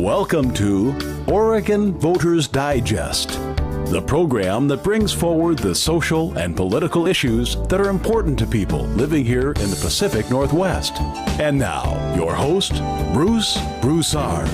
Welcome to Oregon Voters Digest, the program that brings forward the social and political issues that are important to people living here in the Pacific Northwest. And now, your host, Bruce Broussard.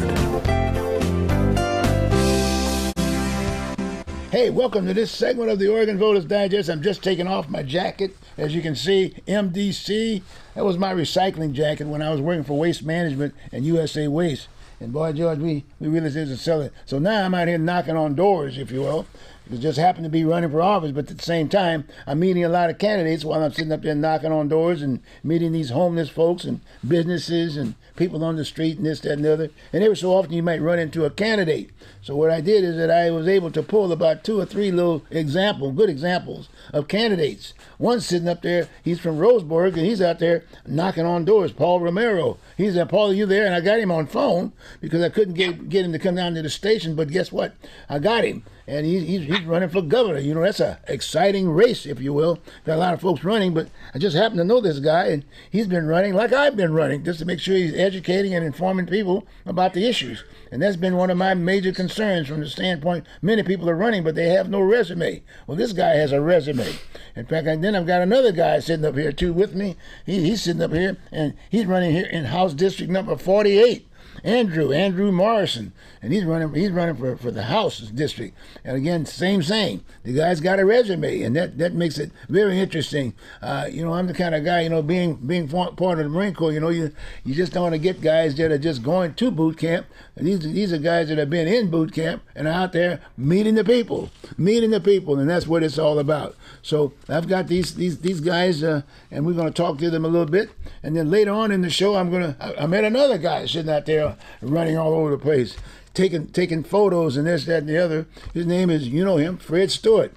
Hey, welcome to this segment of the Oregon Voters Digest. I'm just taking off my jacket. As you can see, MDC. That was my recycling jacket when I was working for Waste Management and USA Waste. And boy, George, we really did to sell it. So now I'm out here knocking on doors, if you will. It just happened to be running for office, but at the same time, I'm meeting a lot of candidates while I'm sitting up there knocking on doors and meeting these homeless folks and businesses and people on the street and this, that, and the other. And every so often you might run into a candidate. So what I did is that I was able to pull about 2 or 3 little good examples of candidates. One's sitting up there, he's from Roseburg, and he's out there knocking on doors. Paul Romero. He's there, Paul, are you there? And I got him on phone because I couldn't get him to come down to the station, but guess what? I got him. And he's running for governor. You know, that's an exciting race, if you will. Got a lot of folks running, but I just happen to know this guy, and he's been running like I've been running, just to make sure he's educating and informing people about the issues. And that's been one of my major concerns from the standpoint, many people are running, but they have no resume. Well, this guy has a resume. In fact, then I've got another guy sitting up here, too, with me. He's sitting up here, and he's running here in House District number 48. Andrew Morrison, and he's running for the House district. And again, same. The guy's got a resume, and that makes it very interesting. I'm the kind of guy, being part of the Marine Corps, you just don't want to get guys that are just going to boot camp. These are guys that have been in boot camp and are out there meeting the people, and that's what it's all about. So I've got these guys, and we're going to talk to them a little bit, and then later on in the show, I met another guy sitting out there running all over the place, taking photos and this, that, and the other. His name is, you know him, Fred Stewart.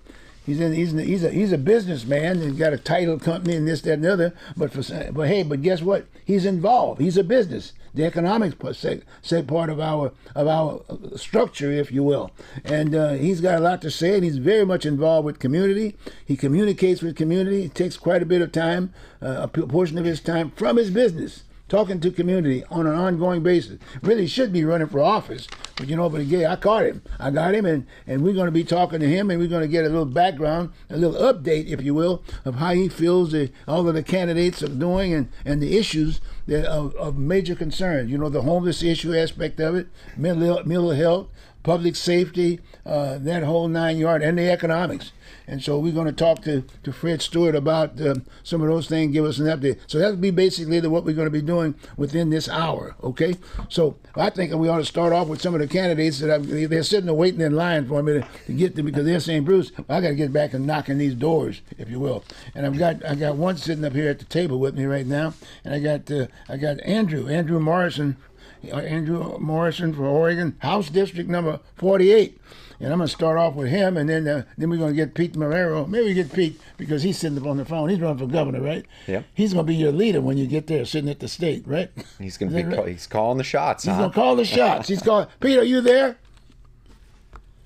He's a businessman and got a title company and this, that, and the other. But guess what? He's involved. He's a business. The economics part of our structure, if you will. And he's got a lot to say, and he's very much involved with community. He communicates with community. It takes quite a bit of time, a portion of his time from his business, talking to community on an ongoing basis. Really should be running for office, but again, I caught him. I got him, and we're going to be talking to him, and we're going to get a little background, a little update, if you will, of how he feels all of the candidates are doing and the issues that of major concern. The homeless issue aspect of it, mental health, public safety, that whole 9 yard, and the economics. And so we're going to talk to Fred Stewart about some of those things, give us an update. So that'll be basically what we're going to be doing within this hour, okay? So I think we ought to start off with some of the candidates that they're sitting there waiting in line for me to get them, because they're saying, Bruce, I got to get back and knocking these doors, if you will. And I got one sitting up here at the table with me right now, and I got Andrew Morrison for Oregon, House District number 48. And I'm going to start off with him, and then we're going to get Pete Marrero. Maybe we get Pete because he's sitting up on the phone. He's running for governor, right? Yeah. He's going to be your leader when you get there, sitting at the state, right? He's going to be right? He's calling the shots. He's going to call the shots. He's calling. Pete, are you there?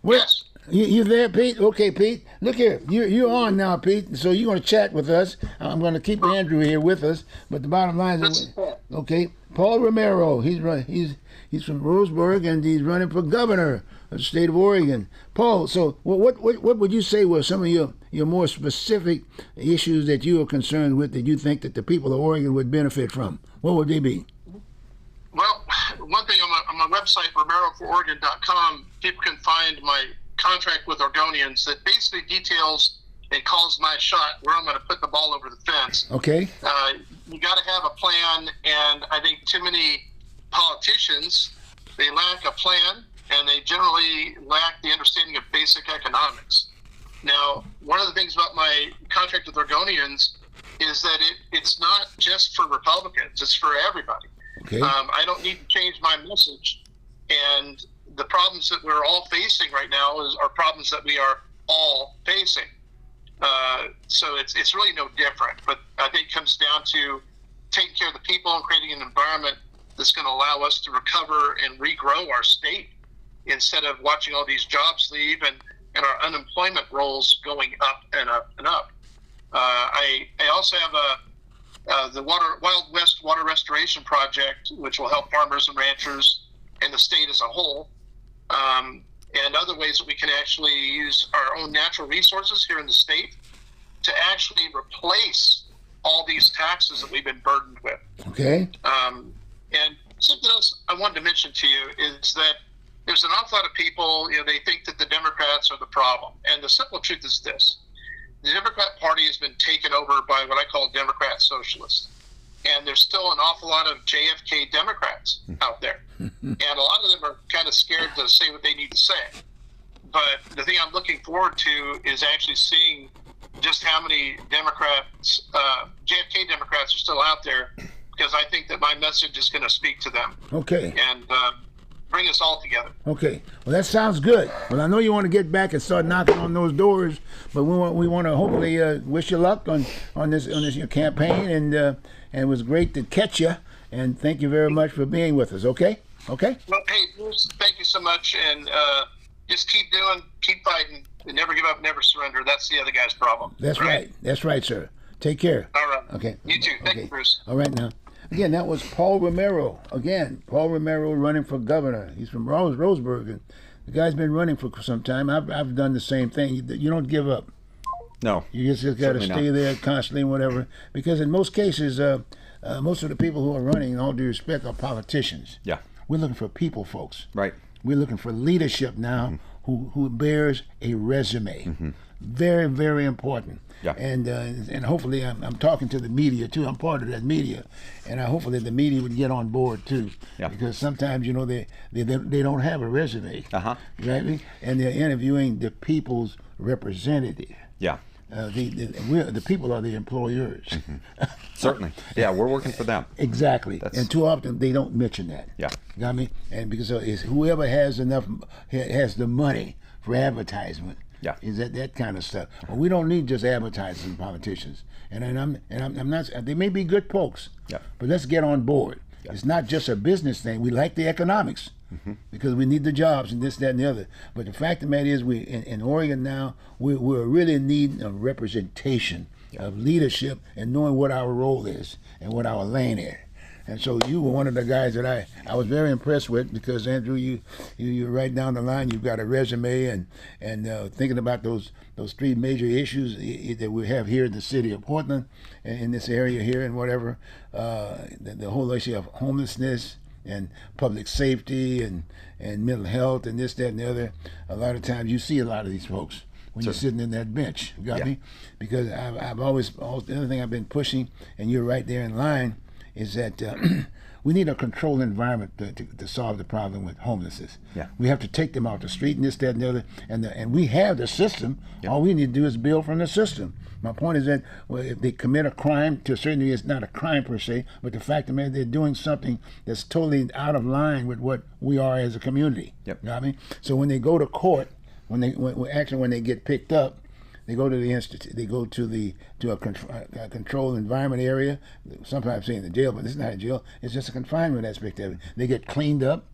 Yes. You there, Pete? Okay, Pete. Look here. You're on now, Pete. So you're going to chat with us. I'm going to keep Andrew here with us. But the bottom line is, okay, Paul Romero. He's from Roseburg, and he's running for governor of the state of Oregon. Paul, so what would you say were some of your more specific issues that you are concerned with that you think that the people of Oregon would benefit from? What would they be? Well, one thing on my website, romerofororegon.com, people can find my contract with Oregonians that basically details and calls my shot where I'm going to put the ball over the fence. Okay. You got to have a plan, and I think too many politicians, they lack a plan, and they generally lack the understanding of basic economics. Now, one of the things about my contract with Oregonians is that it's not just for Republicans, it's for everybody. Okay. I don't need to change my message, and the problems that we're all facing right now are problems that we are all facing. So it's really no different, but I think it comes down to taking care of the people and creating an environment that's going to allow us to recover and regrow our state instead of watching all these jobs leave and our unemployment rolls going up and up and up. I also have the Wild West Water Restoration Project, which will help farmers and ranchers and the state as a whole, and other ways that we can actually use our own natural resources here in the state to actually replace all these taxes that we've been burdened with. Okay. And something else I wanted to mention to you is that there's an awful lot of people, they think that the Democrats are the problem. And the simple truth is this. The Democrat Party has been taken over by what I call Democrat socialists. And there's still an awful lot of JFK Democrats out there. And a lot of them are kind of scared to say what they need to say. But the thing I'm looking forward to is actually seeing just how many Democrats, JFK Democrats are still out there, because I think that my message is going to speak to them. Okay. And bring us all together. Okay. Well, that sounds good. Well, I know you want to get back and start knocking on those doors, but we want to hopefully wish you luck on this your campaign, and it was great to catch you, and thank you very much for being with us. Okay. Okay. Well, hey, Bruce, thank you so much, and just keep fighting, and never give up, never surrender. That's the other guy's problem. That's right. That's right, sir. Take care. All right. Okay. You too. Thank you, Bruce. All right now. Again, that was Paul Romero. Again, Paul Romero running for governor. He's from Roseburg, and the guy's been running for some time. I've done the same thing. You don't give up. No. You just got to stay there constantly and whatever. Because in most cases, most of the people who are running, in all due respect, are politicians. Yeah. We're looking for people, folks. Right. We're looking for leadership now who bears a resume. Very, very important. Yeah. And hopefully I'm talking to the media too. I'm part of that media, and I hopefully the media would get on board too. Yeah. Because sometimes they don't have a resume. Right? And they're interviewing the people's representative. Yeah. The people are the employers. Certainly. Yeah, we're working for them. Exactly. And too often they don't mention that. Yeah. You got me? And because it's whoever has the money for advertisement. Yeah. Is that kind of stuff. Well, we don't need just advertisers and politicians. And I'm not. They may be good folks. Yeah. But let's get on board. Yeah. It's not just a business thing. We like the economics because we need the jobs and this, that, and the other. But the fact of the matter is, we in Oregon now we're really needing a representation of leadership and knowing what our role is and what our lane is. And so you were one of the guys that I was very impressed with, because Andrew, you're right down the line. You've got a resume, and thinking about those three major issues that we have here in the city of Portland, in this area here, and whatever, the whole issue of homelessness and public safety and mental health and this, that, and the other. A lot of times you see a lot of these folks when you're sitting in that bench. You got me? Because I've always the other thing I've been pushing, and you're right there in line, is that we need a controlled environment to solve the problem with homelessness. Yeah. We have to take them off the street and this, that, and the other. And we have the system. Yeah. All we need to do is build from the system. My point is that if they commit a crime, to a certain degree, it's not a crime per se, but the fact that they're doing something that's totally out of line with what we are as a community. Yep. You know what I mean? So when they go to court, when they get picked up, they go to the institute. They go to a controlled environment area. Sometimes saying the jail, but it's not a jail. It's just a confinement aspect of it. They get cleaned up.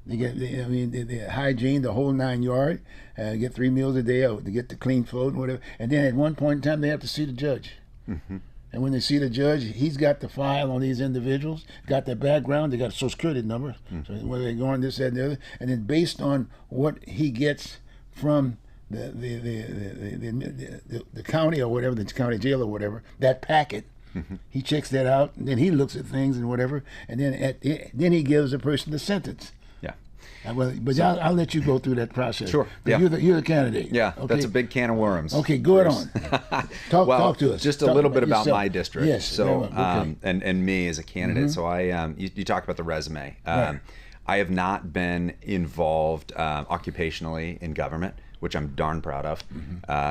They get, the hygiene, the whole 9 yards. Get 3 meals a day, or they get the clean food and whatever. And then at one point in time, they have to see the judge. And when they see the judge, he's got the file on these individuals, got their background, they got a social security number, so where they're going, this, that, and the other. And then based on what he gets from the county or whatever, the county jail or whatever, that packet, he checks that out, and then he looks at things and whatever, and then he gives the person the sentence. Yeah. I'll let you go through that process. Sure. Yeah. You're the candidate. Yeah. Okay. That's a big can of worms. Okay, go ahead on. Talk to us. Just a little bit about my district. Yes. So, okay. and me as a candidate. So you talked about the resume. Right. I have not been involved occupationally in government, which I'm darn proud of.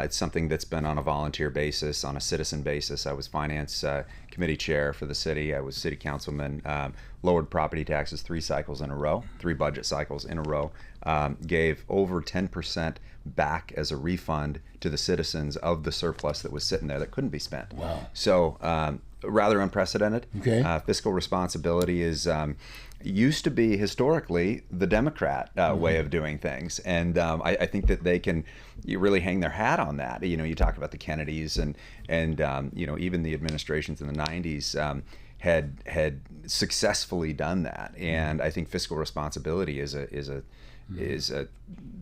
It's something that's been on a volunteer basis, on a citizen basis. I was finance committee chair for the city. I was city councilman, lowered property taxes 3 cycles in a row, 3 budget cycles in a row, gave over 10% back as a refund to the citizens of the surplus that was sitting there that couldn't be spent. Wow. So rather unprecedented. Okay. Fiscal responsibility is used to be historically the Democrat way of doing things, and I think that they can really hang their hat on that. You talk about the Kennedys and even the administrations in the 90s. had successfully done that. And I think fiscal responsibility is a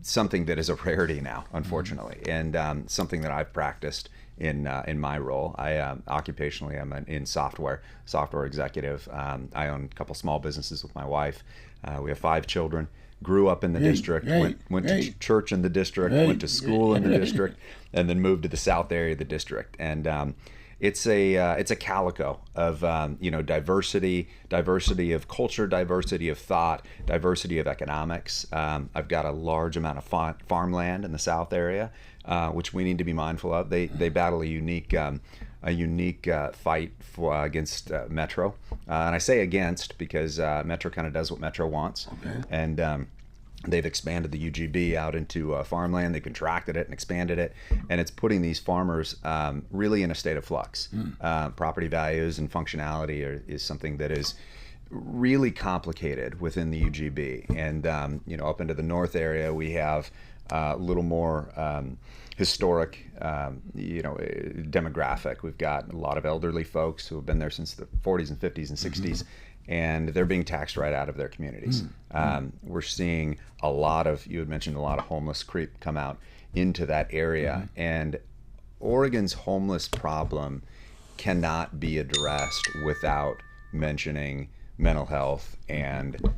something that is a rarity now, unfortunately, and something that I've practiced in my role. I occupationally I'm in software executive. I own a couple small businesses with my wife. We have 5 children. Grew up in the district, went to church in the district, went to school in the district, and then moved to the south area of the district. And it's a calico of diversity of culture, diversity of thought, diversity of economics. I've got a large amount of farmland in the south area, which we need to be mindful of. They battle a unique fight against Metro, and I say against because Metro kind of does what Metro wants, and they've expanded the UGB out into farmland. They contracted it and expanded it, and it's putting these farmers really in a state of flux. Property values and functionality is something that is really complicated within the UGB, and up into the north area we have a little more historic, demographic. We've got a lot of elderly folks who have been there since the 40s and 50s and 60s, and they're being taxed right out of their communities. We're seeing you had mentioned a lot of homeless creep come out into that area, and Oregon's homeless problem cannot be addressed without mentioning mental health and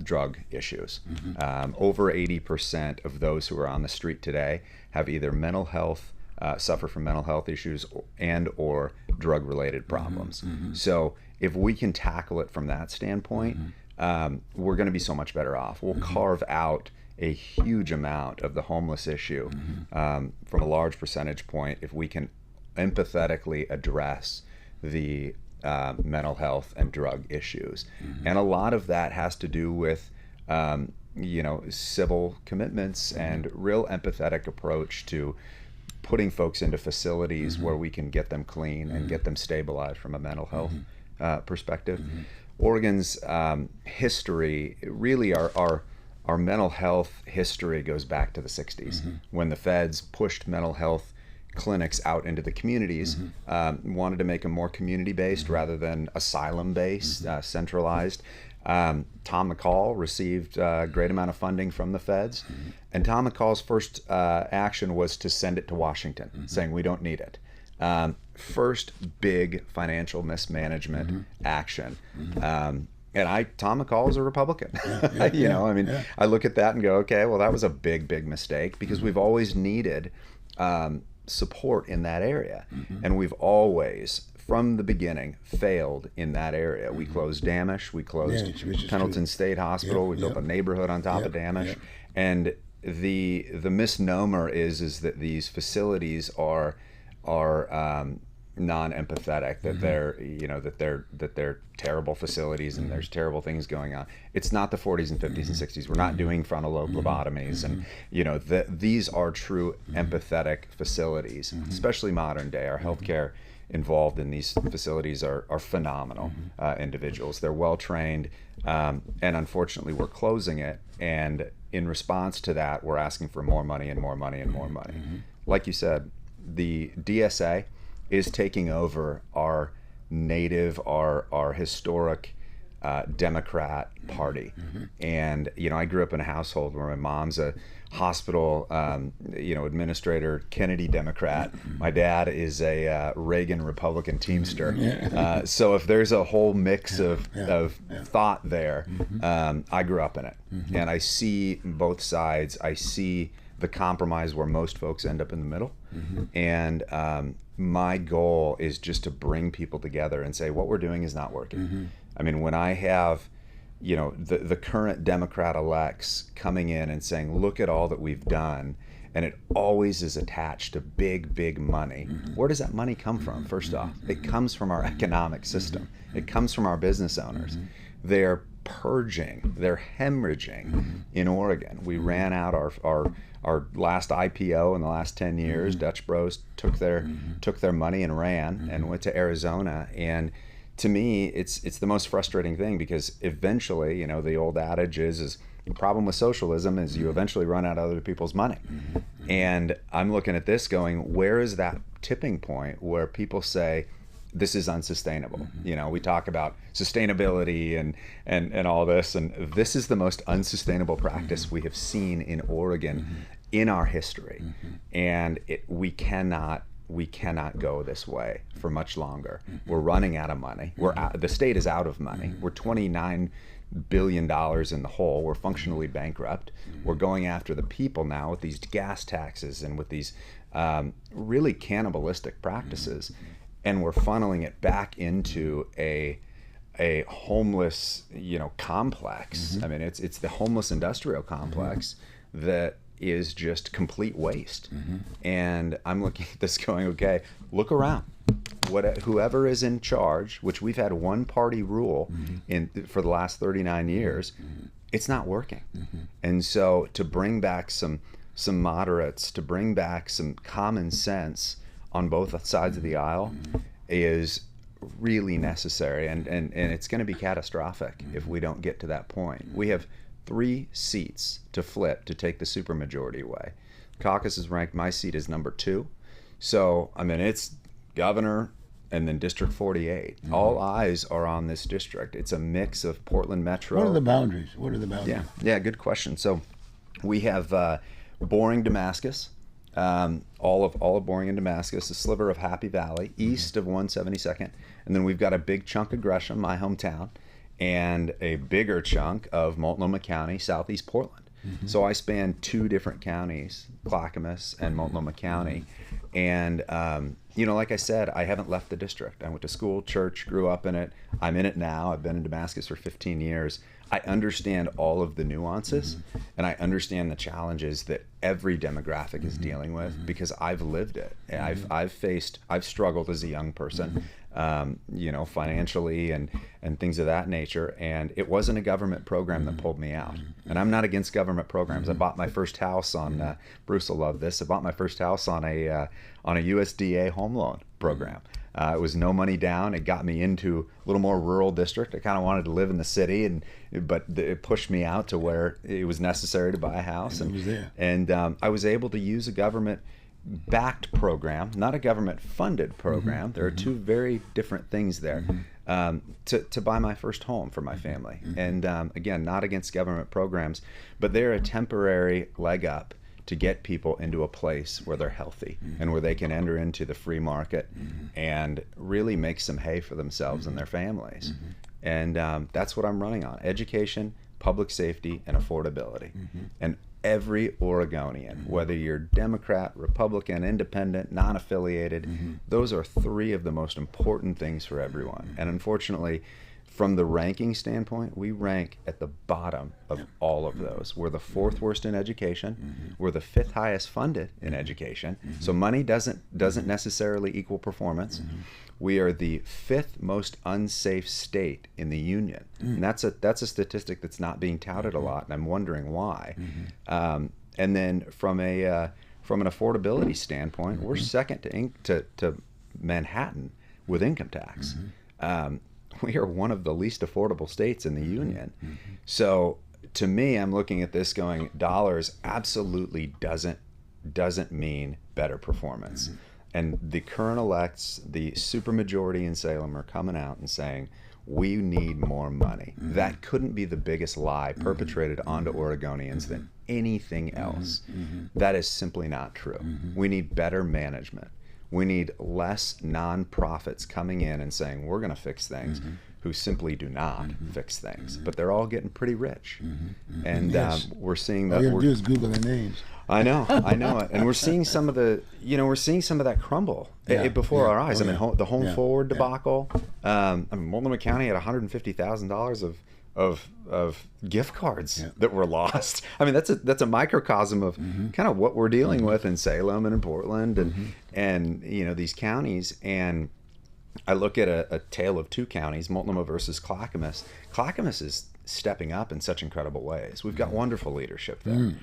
drug issues. Over 80% of those who are on the street today have either mental health, suffer from mental health issues and or drug-related problems. So if we can tackle it from that standpoint, we're going to be so much better off. We'll carve out a huge amount of the homeless issue from a large percentage point if we can empathetically address the mental health and drug issues. And a lot of that has to do with civil commitments and real empathetic approach to putting folks into facilities where we can get them clean and get them stabilized from a mental health perspective. Oregon's history, really our mental health history goes back to the 60s when the feds pushed mental health clinics out into the communities, wanted to make them more community-based rather than asylum-based, centralized. Tom McCall received a great amount of funding from the feds, and Tom McCall's first action was to send it to Washington, saying we don't need it. First big financial mismanagement action. And Tom McCall is a Republican. I look at that and go, okay, well, that was a big mistake because we've always needed support in that area. And we've always, from the beginning, failed in that area. We closed Damish, we closed Pendleton State Hospital, we built a neighborhood on top of Damish. And the misnomer is that these facilities are non-empathetic, that they're terrible facilities and there's terrible things going on. It's not the 40s and 50s and 60s. We're not doing frontal lobe lobotomies, and these are true empathetic facilities, especially modern day. Our healthcare involved in these facilities are phenomenal individuals. They're well trained, and unfortunately we're closing it, and in response to that we're asking for more money and more money and more money. Like you said, the DSA is taking over our native, our historic Democrat Party. And I grew up in a household where my mom's a hospital administrator, Kennedy Democrat. My dad is a Reagan Republican Teamster. So if there's a whole mix of thought there, I grew up in it. And I see both sides. I see the compromise where most folks end up in the middle. And my goal is just to bring people together and say what we're doing is not working. I mean, when I have the current Democrat elects coming in and saying, look at all that we've done, and it always is attached to big money. Where does that money come from? First off, it comes from our economic system. It comes from our business owners. They're purging, they're hemorrhaging in Oregon. We ran out our last IPO in the last 10 years. Dutch Bros took their money and ran and went to Arizona. And to me, it's the most frustrating thing, because eventually, the old adage is the problem with socialism is you eventually run out of other people's money. And I'm looking at this going, where is that tipping point where people say, this is unsustainable. You know, we talk about sustainability and all this, and this is the most unsustainable practice we have seen in Oregon in our history. And we cannot go this way for much longer. We're running out of money. The state is out of money. We're $29 billion in the hole. We're functionally bankrupt. We're going after the people now with these gas taxes and with these really cannibalistic practices, and we're funneling it back into a homeless, complex. I mean, it's the homeless industrial complex that is just complete waste. And I'm looking at this going, okay, look around. Whoever is in charge, which we've had one party rule for the last 39 years, it's not working. And so to bring back some moderates, to bring back some common sense on both sides of the aisle is really necessary, and it's going to be catastrophic if we don't get to that point. We have 3 seats to flip to take the supermajority away. Caucus is ranked, my seat is number 2. So, I mean, it's governor and then District 48. All eyes are on this district. It's a mix of Portland Metro. What are the boundaries? Yeah, good question. So we have Boring, Damascus, all of Boring and Damascus, a sliver of Happy Valley, east of 172nd, and then we've got a big chunk of Gresham, my hometown, and a bigger chunk of Multnomah County, southeast Portland. So I span 2 different counties, Clackamas and Multnomah County, and like I said, I haven't left the district. I went to school, church, grew up in it. I'm in it now. I've been in Damascus for 15 years. I understand all of the nuances, and I understand the challenges that every demographic is dealing with because I've lived it. I've struggled as a young person, financially and things of that nature. And it wasn't a government program that pulled me out. And I'm not against government programs. I bought my first house on, Bruce will love this. I bought my first house on a USDA home loan program. It was no money down. It got me into a little more rural district. I kind of wanted to live in the city, but it pushed me out to where it was necessary to buy a house. And I was able to use a government-backed program, not a government-funded program. There are 2 very different things there. To buy my first home for my family. And again, not against government programs, but they're a temporary leg up to get people into a place where they're healthy and where they can enter into the free market and really make some hay for themselves and their families. And that's what I'm running on: education, public safety, and affordability. And every Oregonian, whether you're Democrat, Republican, independent, non-affiliated, those are 3 of the most important things for everyone. And unfortunately, from the ranking standpoint, we rank at the bottom of all of those. We're the 4th worst in education. We're the 5th highest funded in education. So money doesn't necessarily equal performance. We are the 5th most unsafe state in the union. And that's a statistic that's not being touted a lot, and I'm wondering why. And then from an affordability standpoint, we're second to Manhattan with income tax. We are one of the least affordable states in the union. So to me, I'm looking at this going, dollars absolutely doesn't mean better performance. And the current elects, the supermajority in Salem, are coming out and saying, we need more money. That couldn't be the biggest lie perpetrated onto Oregonians than anything else. That is simply not true. We need better management. We need less nonprofits coming in and saying, we're going to fix things, who simply do not fix things. But they're all getting pretty rich. And we're seeing that. All you have to do is Google their names. I know it. And we're seeing some of that crumble before our eyes. The Home Forward debacle. Multnomah County had $150,000 of gift cards that were lost. I mean, that's a microcosm of kind of what we're dealing with in Salem and in Portland and these counties. And I look at a tale of 2 counties, Multnomah versus Clackamas. Clackamas is stepping up in such incredible ways. We've got wonderful leadership there.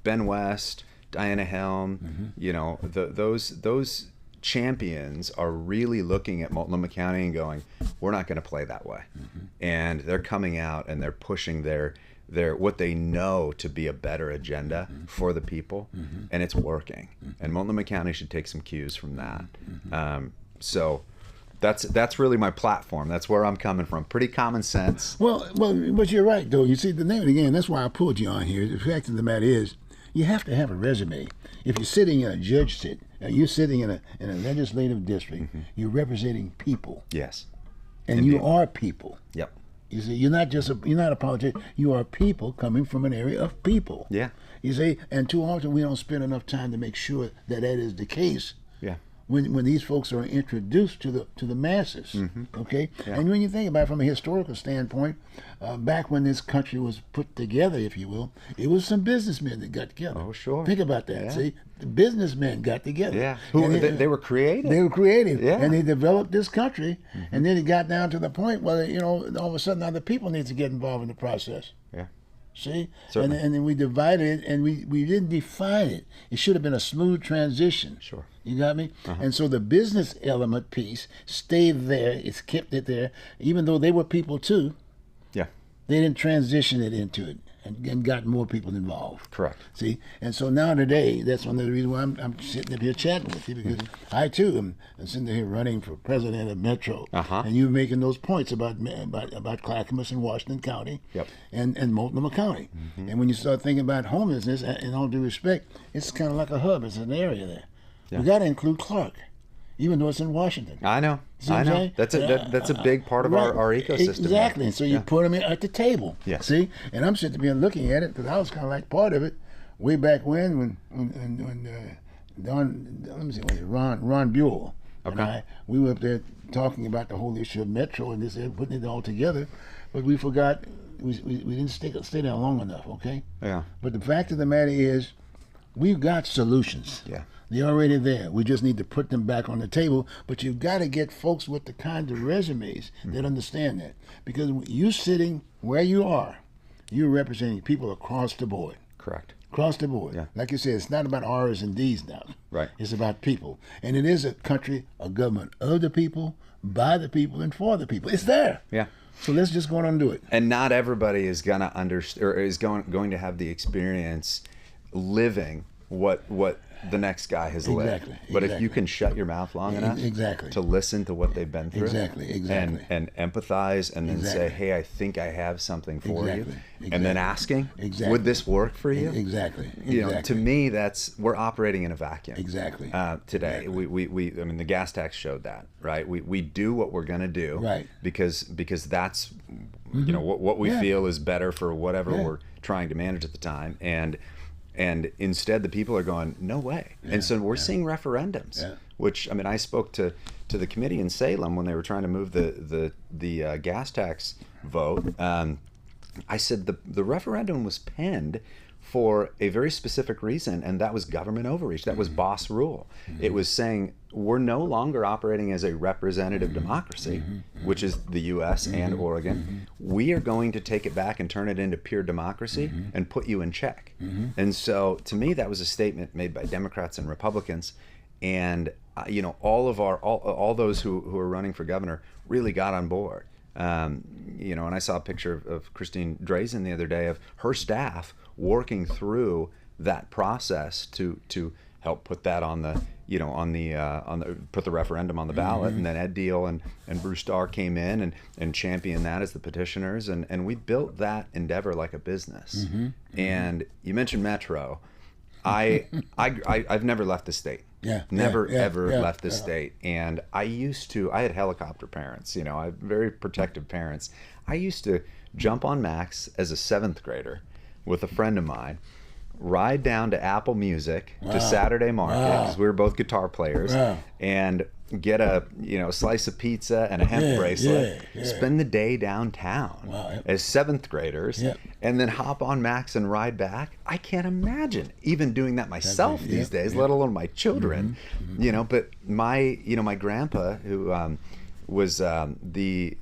Ben West, Diana Helm, those champions are really looking at Multnomah County and going, we're not going to play that way. And they're coming out and they're pushing their what they know to be a better agenda for the people, and it's working. And Multnomah County should take some cues from that. So That's really my platform. That's where I'm coming from. Pretty common sense. Well, but you're right, though. You see, the name of the game, that's why I pulled you on here. The fact of the matter is, you have to have a resume. If you're sitting in a judge seat, you're sitting in a legislative district, you're representing people. Yes. And Indeed. you are people. Yep. You see, you're not a politician. You are people coming from an area of people. Yeah. You see, and too often we don't spend enough time to make sure that is the case. Yeah. When these folks are introduced to the masses, okay, Yeah. and when you think about it from a historical standpoint, back when this country was put together, if you will, it was some businessmen that got together. Oh, sure. Think about that. Yeah. See, the businessmen got together. Yeah. And They were creative. They were creative, Yeah. and they developed this country, and then it got down to the point where all of a sudden other people need to get involved in the process. Yeah. See, Certainly. and then we divided it, and we didn't define it. It should have been a smooth transition. Sure. You got me? And so the business element piece stayed there. It's kept it there, even though they were people too. Yeah. They didn't transition it into it and got more people involved. Correct. See, and so now today, that's one of the reasons why I'm sitting up here chatting with you, because I too am sitting here running for president of Metro, and you're making those points about Clackamas and Washington County, Yep. and Multnomah County, and when you start thinking about homelessness, in all due respect, it's kind of like a hub. It's an area there. Yeah. We got to include Clark, even though it's in Washington. I know. See what I I'm know. saying? That's a big part of our ecosystem. Exactly. And so you put them at the table. Yes. See? And I'm sitting there looking at it because I was kind of like part of it way back when Ron Buell and we were up there talking about the whole issue of Metro and this, putting it all together, but we forgot, we didn't stay there long enough, okay? Yeah. But the fact of the matter is, we've got solutions. Yeah. They're already there. We just need to put them back on the table. But you've got to get folks with the kind of resumes that understand that. Because you sitting where you are, you're representing people across the board. Correct. Across the board. Yeah. Like you said, it's not about R's and D's now. Right. It's about people. And it is a country, a government of the people, by the people, and for the people. It's there. Yeah. So let's just go on and do it. And not everybody is gonna understand, or is going to have the experience living what the next guy has lived. But if you can shut your mouth long enough to listen to what they've been through, and empathize, and then say, hey, I think I have something for you, and then asking, would this work for you? You know, to me, we're operating in a vacuum. Today, we I mean, the gas tax showed that, right? We do what we're gonna do, right? Because that's you know what we feel is better for whatever we're trying to manage at the time, and instead the people are going, no way. And so we're seeing referendums, which, I mean, I spoke to the committee in Salem when they were trying to move the gas tax vote. I said the referendum was penned for a very specific reason, and that was government overreach. That was boss rule. It was saying we're no longer operating as a representative democracy, which is the U.S. and Oregon. We are going to take it back and turn it into pure democracy and put you in check. And so, to me, that was a statement made by Democrats and Republicans, and you know, all those who are running for governor really got on board. You know, and I saw a picture of Christine Drazen the other day of her staff working through that process to help put that on the put the referendum on the ballot. And then Ed Deal and Bruce Starr came in and championed that as the petitioners, and we built that endeavor like a business. And you mentioned Metro. I've never left the state. Never left the state. And I had helicopter parents, you know, I had very protective parents. I used to jump on Max as a 7th grader with a friend of mine, ride down to Apple Music to Saturday Market, because we were both guitar players, and get a slice of pizza and a hemp bracelet, spend the day downtown as 7th graders, and then hop on Max and ride back. I can't imagine even doing that myself these days, let alone my children. You know, but my grandpa, who was the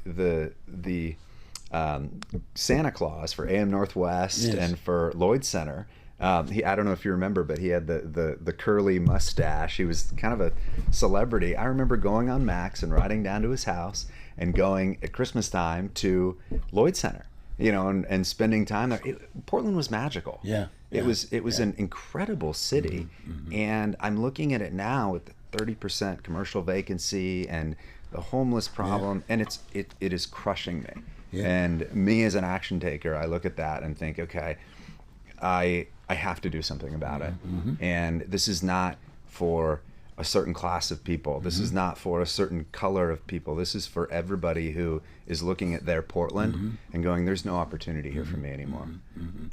Santa Claus for AM Northwest and for Lloyd Center. I don't know if you remember, but he had the curly mustache. He was kind of a celebrity. I remember going on Max and riding down to his house and going at Christmas time to Lloyd Center, you know, and spending time there. Portland was magical. It was an incredible city, and I'm looking at it now with the 30% commercial vacancy and the homeless problem, and it is crushing me. Yeah. And me as an action taker, I look at that and think, okay, I have to do something about it. And this is not for a certain class of people. This is not for a certain color of people. This is for everybody who is looking at their Portland and going, there's no opportunity here for me anymore.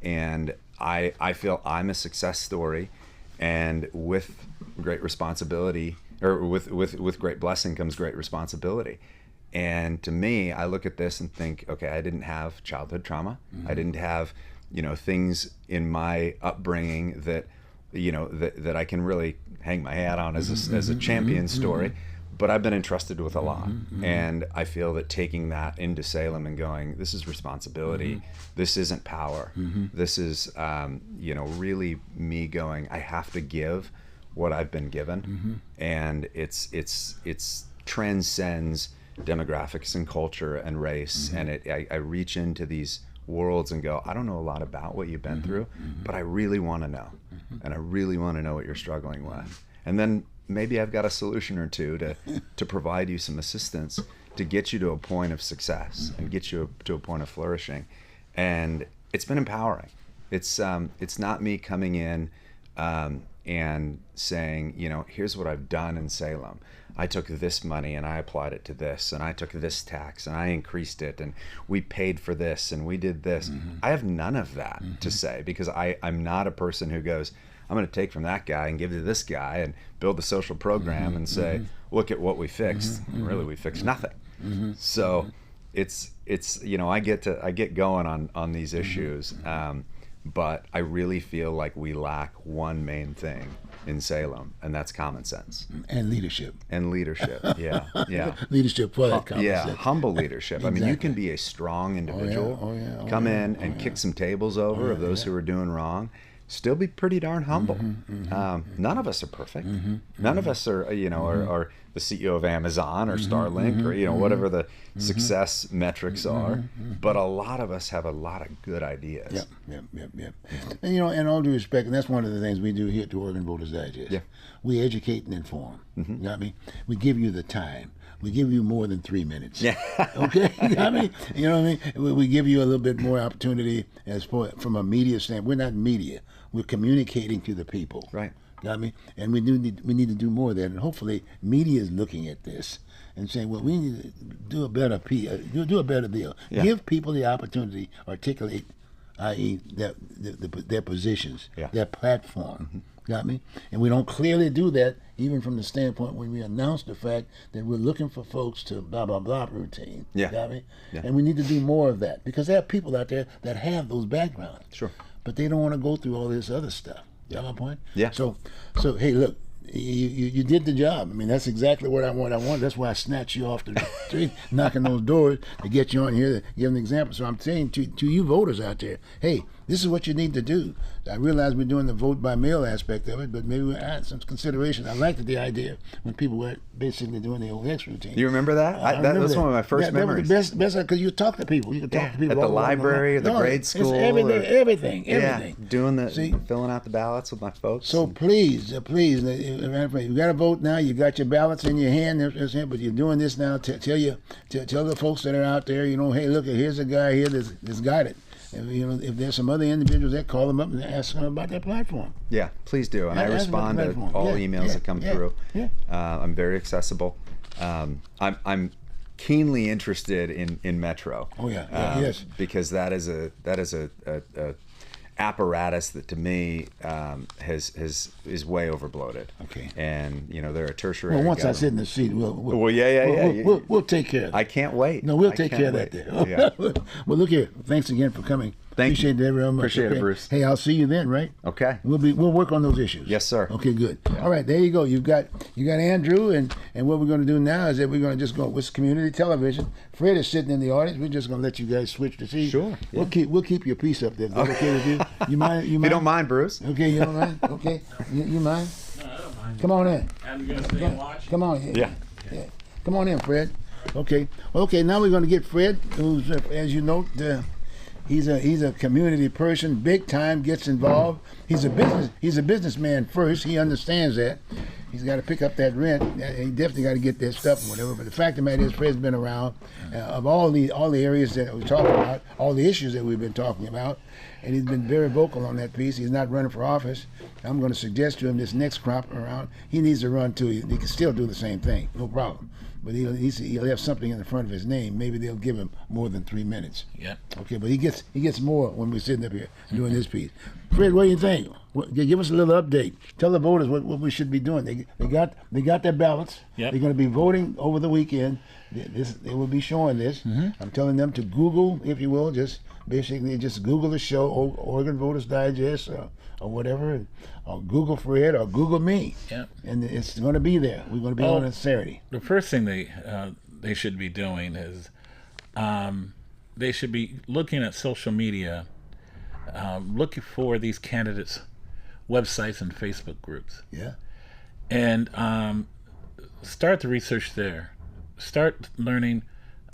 And I feel I'm a success story, and with great responsibility, or with great blessing comes great responsibility. And to me, I look at this and think, okay, I didn't have childhood trauma. I didn't have, things in my upbringing that, that I can really hang my hat on as a champion story. But I've been entrusted with a lot. And I feel that taking that into Salem and going, this is responsibility. This isn't power. This is, really me going, I have to give what I've been given. And it's transcends demographics and culture and race. And I reach into these worlds and go, I don't know a lot about what you've been through, but I really want to know. And I really want to know what you're struggling with. And then maybe I've got a solution or two to provide you some assistance to get you to a point of success and get you to a point of flourishing. And it's been empowering. It's not me coming in and saying, here's what I've done in Salem. I took this money and I applied it to this, and I took this tax and I increased it, and we paid for this and we did this. I have none of that to say, because I'm not a person who goes, I'm going to take from that guy and give to this guy and build a social program and say, look at what we fixed. Really, we fixed nothing. So it's I get going on these issues, but I really feel like we lack one main thing in Salem, and that's common sense and leadership. Yeah. Leadership for that common sense. Humble leadership. Exactly. I mean, you can be a strong individual, come in and kick some tables over of those who are doing wrong, still be pretty darn humble. None of us are perfect. None of us are, are the CEO of Amazon or Starlink or, whatever the success metrics are. But a lot of us have a lot of good ideas. Yep. And, in all due respect, and that's one of the things we do here at the Oregon Voters Digest. Yeah. We educate and inform. You know what I mean? We give you the time. We give you more than 3 minutes. Yeah. Okay? You know what I mean? We give you a little bit more opportunity from a media standpoint. We're not media. We're communicating to the people. Right. Got me? And we need to do more of that. And hopefully media is looking at this and saying, well, we need to do a better do a better deal. Yeah. Give people the opportunity to articulate, i.e. their positions, their platform. Got me? And we don't clearly do that even from the standpoint when we announce the fact that we're looking for folks to blah, blah, blah routine. Yeah. Got me? Yeah. And we need to do more of that, because there are people out there that have those backgrounds. Sure. But they don't want to go through all this other stuff. You know my point? Yeah. So hey, look, you did the job. I mean, that's exactly what I want. That's why I snatched you off the street, knocking those doors to get you on here to give an example. So I'm saying to you voters out there, hey, this is what you need to do. I realize we're doing the vote by mail aspect of it, but maybe we'll add some consideration. I liked the idea when people were basically doing the OX routine. You remember that? That's one of my first memories. That was the best because you talk to people. You can talk to people at the library, the grade school, everything. Yeah, filling out the ballots with my folks. So please, you got to vote now. You got your ballots in your hand, but you're doing this now. Tell the folks that are out there, hey, look, here's a guy here that's got it. If there's some other individuals that call them up and ask them about their platform. Yeah, please do. And I respond to all emails that come through. Yeah. I'm very accessible. I'm keenly interested in Metro. Oh yeah. Yes. Because that is a apparatus that to me is way overbloated. Okay. And they're a tertiary. Well, once I sit in the seat, we'll take care of it. I can't wait. No, we'll take care of that there. Yeah. Well, look here. Thanks again for coming. Appreciate it very much. Appreciate it, Bruce. Hey, I'll see you then, right? Okay. We'll work on those issues. Yes, sir. Okay, good. Yeah. All right, there you go. You got Andrew, and what we're going to do now is that we're going to just go with community television. Fred is sitting in the audience. We're just going to let you guys switch the seat. Sure. Yeah. We'll keep your piece up there. Is that okay with you? You mind? You don't mind, Bruce? Okay, you don't mind? Okay. You mind? No, I don't mind. Come on in. I'm going to stay and watch. Come on in. Yeah. Come on in, Fred. Okay. Okay. Now we're going to get Fred, who's, as you note, he's a community person, big time, gets involved. He's a businessman first. He understands that. he's got to pick up that rent. And he definitely got to get that stuff and whatever. But the fact of the matter is, Fred's been around of all the areas that we're talking about, all the issues that we've been talking about, and he's been very vocal on that piece. He's not running for office. I'm going to suggest to him this next crop around, he needs to run too. He can still do the same thing, no problem. But he'll have something in the front of his name. Maybe they'll give him more than 3 minutes. Yeah. Okay, but he gets more when we're sitting up here doing this piece. Fred, what do you think? Give us a little update. Tell the voters what we should be doing. They got their ballots. Yep. They're going to be voting over the weekend. They will be showing this. I'm telling them to Google, if you will, just Google the show, Oregon Voters Digest, or whatever, or Google Fred, or Google me. Yeah. And it's going to be there. We're going to be on it Saturday. The first thing they should be doing is they should be looking at social media, looking for these candidates' websites and Facebook groups. Yeah. And start the research there. Start learning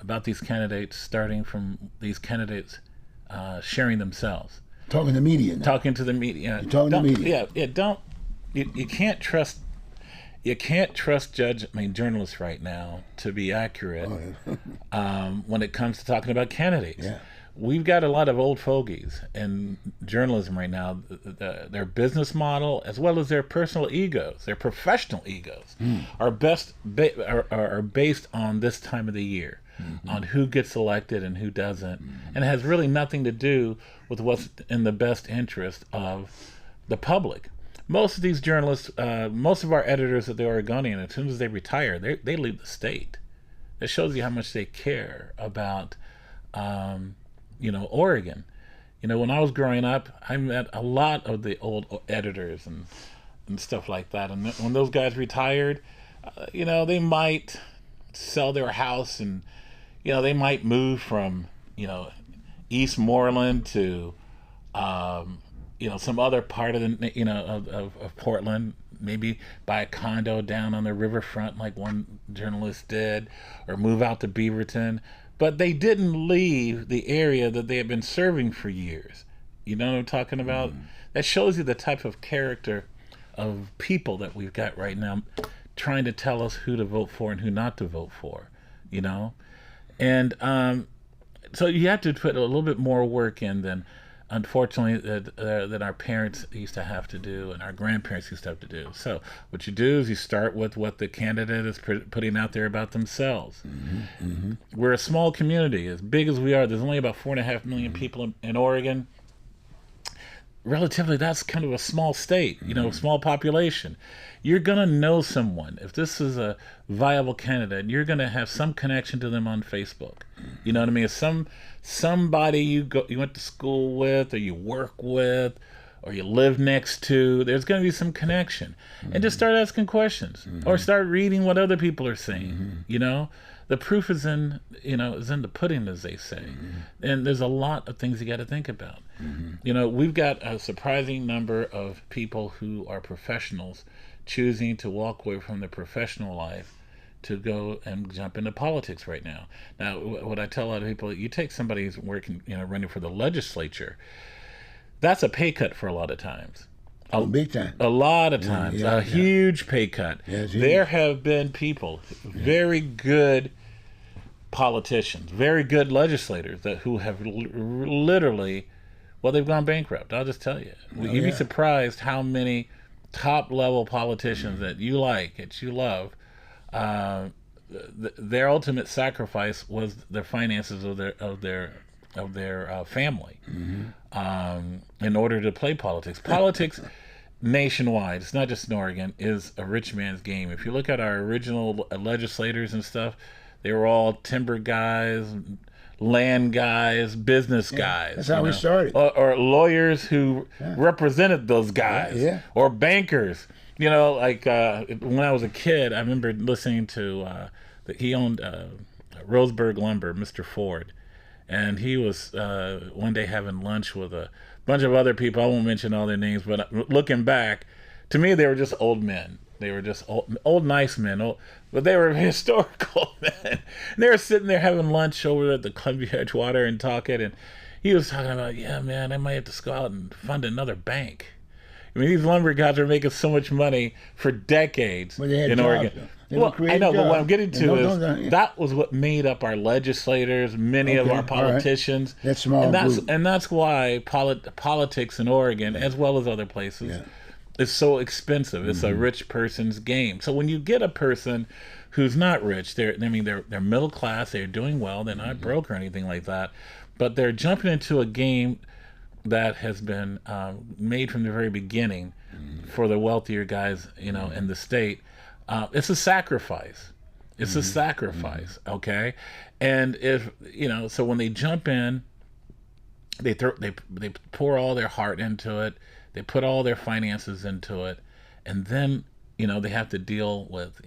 about these candidates, starting from these candidates sharing themselves. Talking to media now. Talking to the media. You're talking to media. Yeah. You can't trust. You can't trust journalists right now to be accurate when it comes to talking about candidates. Yeah. We've got a lot of old fogies in journalism right now. Their business model, as well as their personal egos, their professional egos, are based on this time of the year, on who gets elected and who doesn't, and it has really nothing to do with what's in the best interest of the public. Most of these journalists, most of our editors at the Oregonian, as soon as they retire, they leave the state. It shows you how much they care about Oregon. When I was growing up, I met a lot of the old editors and stuff like that. And when those guys retired, they might sell their house and, they might move from, East Moreland to, some other part of of Portland, maybe buy a condo down on the riverfront like one journalist did, or move out to Beaverton. But they didn't leave the area that they had been serving for years. You know what I'm talking about? That shows you the type of character of people that we've got right now trying to tell us who to vote for and who not to vote for, And so you have to put a little bit more work in than, unfortunately, that our parents used to have to do and our grandparents used to have to do. So what you do is you start with what the candidate is putting out there about themselves. We're a small community. As big as we are, there's only about 4.5 million people in Oregon. Relatively, that's kind of a small state, small population. You're going to know someone. If this is a viable candidate, you're going to have some connection to them on Facebook. You know what I mean? If somebody you went to school with, or you work with, or you live next to, there's going to be some connection. And just start asking questions, or start reading what other people are saying. The proof is in the pudding, as they say. And there's a lot of things you got to think about. We've got a surprising number of people who are professionals choosing to walk away from their professional life to go and jump into politics right now. Now, what I tell a lot of people, you take somebody who's working, running for the legislature, that's a pay cut for a lot of times. Big time. A lot of times. Huge pay cut. Yeah, there have been people, very good politicians, very good legislators who have literally, they've gone bankrupt. I'll just tell you. You'd be surprised how many top-level politicians that you like, that you love, their ultimate sacrifice was the finances of their family in order to play politics. Politics nationwide, it's not just in Oregon, is a rich man's game. If you look at our original legislators and stuff, they were all timber guys, land guys, business guys. That's how we started. Or lawyers who represented those guys, or bankers. When I was a kid, I remember listening to, he owned Roseburg Lumber, Mr. Ford. And he was one day having lunch with a bunch of other people. I won't mention all their names, but looking back, to me, they were just old men. They were just old nice men, but they were historical men. And they were sitting there having lunch over at the Columbia Edgewater and talking. And he was talking about, yeah, man, I might have to go out and fund another bank. I mean, these lumber guys are making so much money for decades But they had in jobs, Oregon. though. They Well, were creating I know, but what jobs. I'm getting to And is that was what made up our legislators, many of Okay, our all right. politicians. That small group. And that's why politics in Oregon, as well as other places, is so expensive. It's a rich person's game. So when you get a person who's not rich, they're middle class, they're doing well, they're not broke or anything like that, but they're jumping into a game that has been made from the very beginning for the wealthier guys, in the state. It's a sacrifice. It's a sacrifice, okay? And if so when they jump in, they pour all their heart into it, they put all their finances into it, and then they have to deal with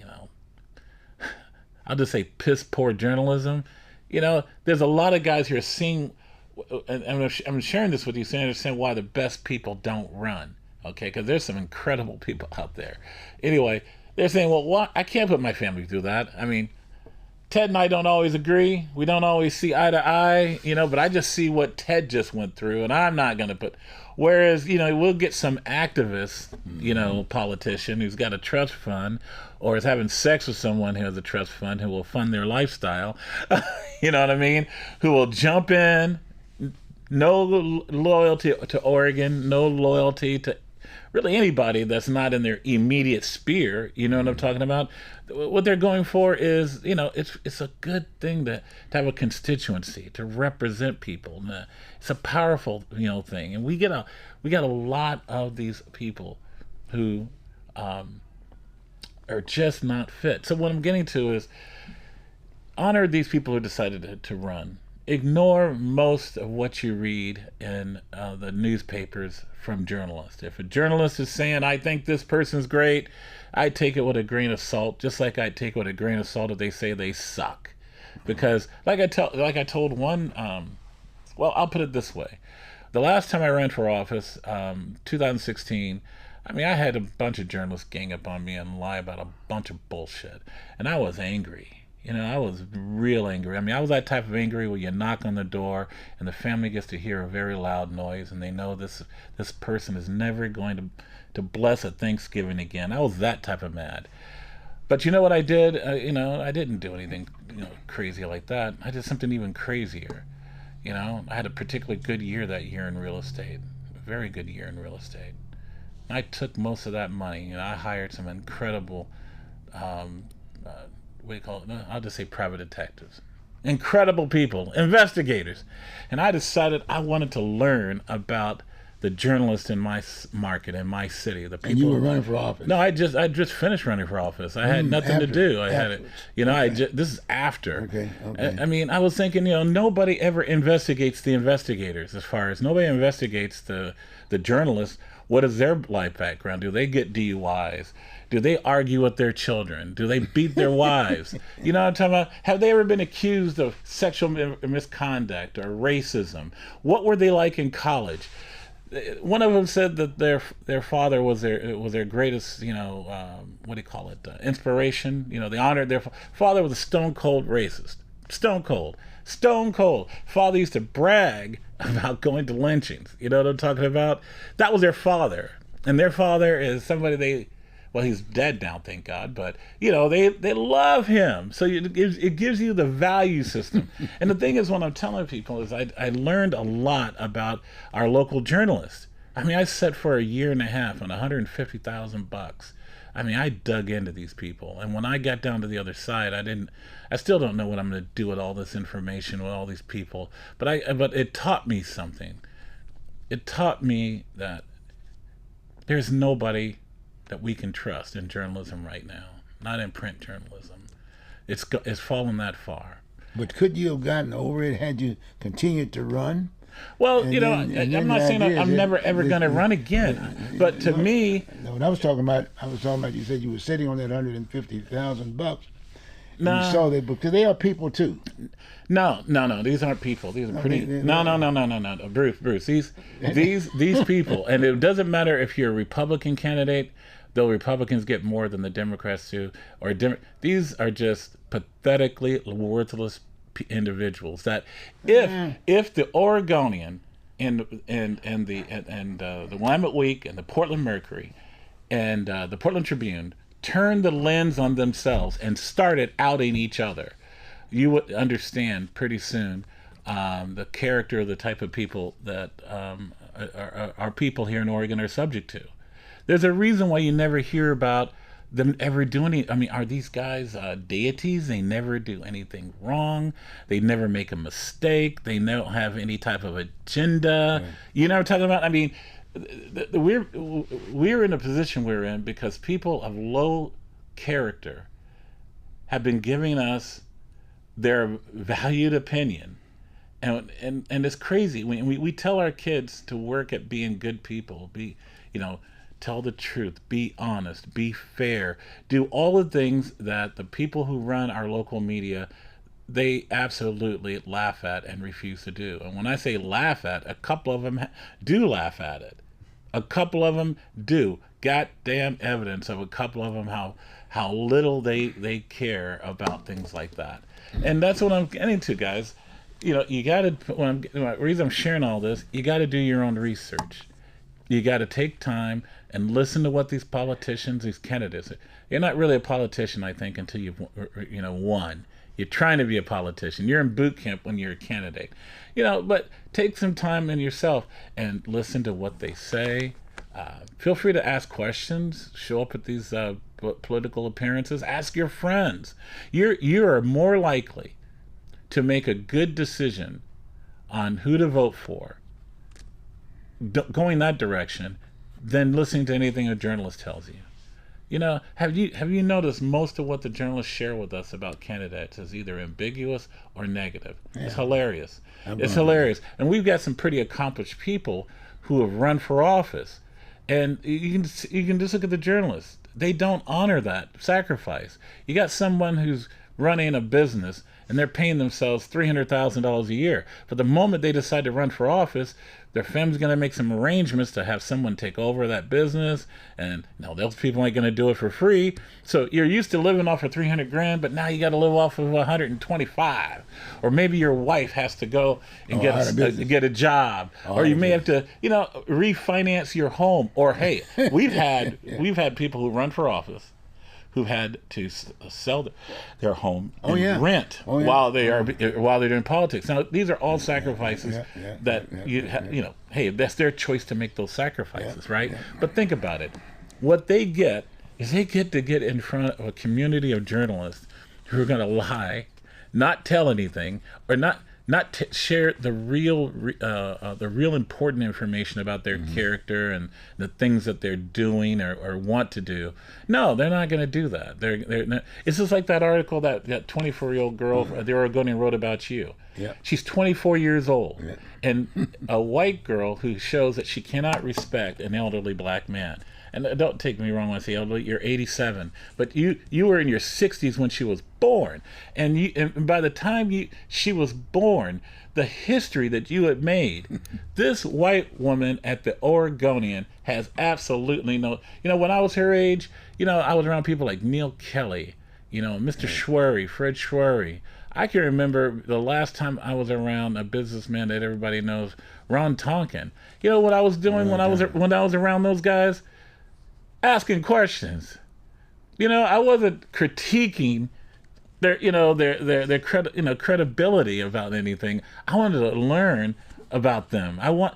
I'll just say piss poor journalism. There's a lot of guys here seeing, and I'm sharing this with you so you understand why the best people don't run, okay? Because there's some incredible people out there. Anyway, they're saying, well, what? I can't put my family through that. I mean, Ted and I don't always agree. We don't always see eye to eye, but I just see what Ted just went through, and I'm not going to put. Whereas, we'll get some activist, politician who's got a trust fund or is having sex with someone who has a trust fund who will fund their lifestyle, you know what I mean? Who will jump in, no loyalty to Oregon, no loyalty to really anybody that's not in their immediate sphere. You know what I'm talking about? What they're going for is, it's a good thing to have a constituency, to represent people. It's a powerful, thing. And we get a lot of these people who are just not fit. So what I'm getting to is honor these people who decided to run. Ignore most of what you read in the newspapers from journalists. If a journalist is saying, I think this person's great, I take it with a grain of salt, just like I take it with a grain of salt if they say they suck. Because like I told one, well, I'll put it this way. The last time I ran for office, 2016, I had a bunch of journalists gang up on me and lie about a bunch of bullshit. And I was angry. I was real angry. I was that type of angry where you knock on the door and the family gets to hear a very loud noise and they know this person is never going to bless a Thanksgiving again. I was that type of mad. But you know what I did? I didn't do anything crazy like that. I did something even crazier. I had a particularly good year that year in real estate. A very good year in real estate. I took most of that money. I hired some incredible what do you call it? I'll just say private detectives. Incredible people, investigators. And I decided I wanted to learn about the journalists in my market, in my city. The people. And you were running for office? No, I just finished running for office. I had nothing to do. I had it. This is after. Okay. I was thinking, nobody ever investigates the investigators. As far as nobody investigates the journalists. What is their life background? Do they get DUIs? Do they argue with their children? Do they beat their wives? You know what I'm talking about? Have they ever been accused of sexual misconduct or racism? What were they like in college? One of them said that their father was their greatest, what do you call it? Inspiration. They honored their father was a stone cold racist. Stone cold. Father used to brag about going to lynchings. You know what I'm talking about? That was their father. And their father is somebody he's dead now, thank God, but they love him. So it gives you the value system. And the thing is, what I'm telling people is I learned a lot about our local journalists. I sat for a year and a half on $150,000. I dug into these people, and when I got down to the other side, I still don't know what I'm going to do with all this information, with all these people, but it taught me something. It taught me that there's nobody that we can trust in journalism right now, not in print journalism. It's fallen that far. But could you have gotten over it had you continued to run? Well, I'm not saying I'm never ever going to run again, but to me, what I was talking about, you said you were sitting on that $150,000. No, you saw that because they are people too. No. These aren't people. These are pretty. No, Bruce. These people, and it doesn't matter if you're a Republican candidate, though Republicans get more than the Democrats do, or these are just pathetically worthless individuals that if the Oregonian the Willamette Week and the Portland Mercury and the Portland Tribune turned the lens on themselves and started outing each other, you would understand pretty soon the character of the type of people that our people here in Oregon are subject to. There's a reason why you never hear about them ever doing it. I mean, are these guys deities? They never do anything wrong. They never make a mistake. They don't have any type of agenda. Right. You know what I'm talking about? I mean, we're in a position we're in because people of low character have been giving us their valued opinion. And it's crazy. We tell our kids to work at being good people, tell the truth, be honest, be fair, do all the things that the people who run our local media, they absolutely laugh at and refuse to do. And when I say laugh at, a couple of them do laugh at it. A couple of them do. Goddamn evidence of a couple of them how little they care about things like that. And that's what I'm getting to, guys. You got to, the reason I'm sharing all this, you got to do your own research. You got to take time and listen to what these politicians, these candidates. You're not really a politician, I think, until you've won. You're trying to be a politician. You're in boot camp when you're a candidate. But take some time in yourself and listen to what they say. Feel free to ask questions. Show up at these political appearances. Ask your friends. You are more likely to make a good decision on who to vote for going that direction than listening to anything a journalist tells you. Have you noticed most of what the journalists share with us about candidates is either ambiguous or negative? Yeah. It's hilarious. It's hilarious. And we've got some pretty accomplished people who have run for office. And you can just look at the journalists. They don't honor that sacrifice. You got someone who's running a business and they're paying themselves $300,000 a year. But the moment they decide to run for office, their firm's going to make some arrangements to have someone take over that business, and those people ain't going to do it for free. So you're used to living off of $300,000, but now you got to live off of 125. Or maybe your wife has to go and get a job, or you may have to refinance your home. Or hey, we've had people who run for office who had to sell their home and rent while they're doing politics. Now, these are all sacrifices hey, that's their choice to make those sacrifices, right? But think about it. What they get is they get to get in front of a community of journalists who are going to lie, not tell anything, or not share the real important information about their character and the things that they're doing or want to do. No, they're not going to do that. They're not. It's just like that article that 24-year-old girl, the Oregonian, wrote about you. Yeah. She's 24 years old, and a white girl who shows that she cannot respect an elderly black man. And don't take me wrong when I say elderly, you're 87, but you were in your 60s when she was born, and by the time she was born, the history that you had made, this white woman at the Oregonian has absolutely no. When I was her age, I was around people like Neil Kelly, Mr. Schwery, Fred Schwery. I can remember the last time I was around a businessman that everybody knows, Ron Tonkin. You know what I was doing when I was around those guys? Asking questions. I wasn't critiquing their credibility about anything. I wanted to learn about them. I was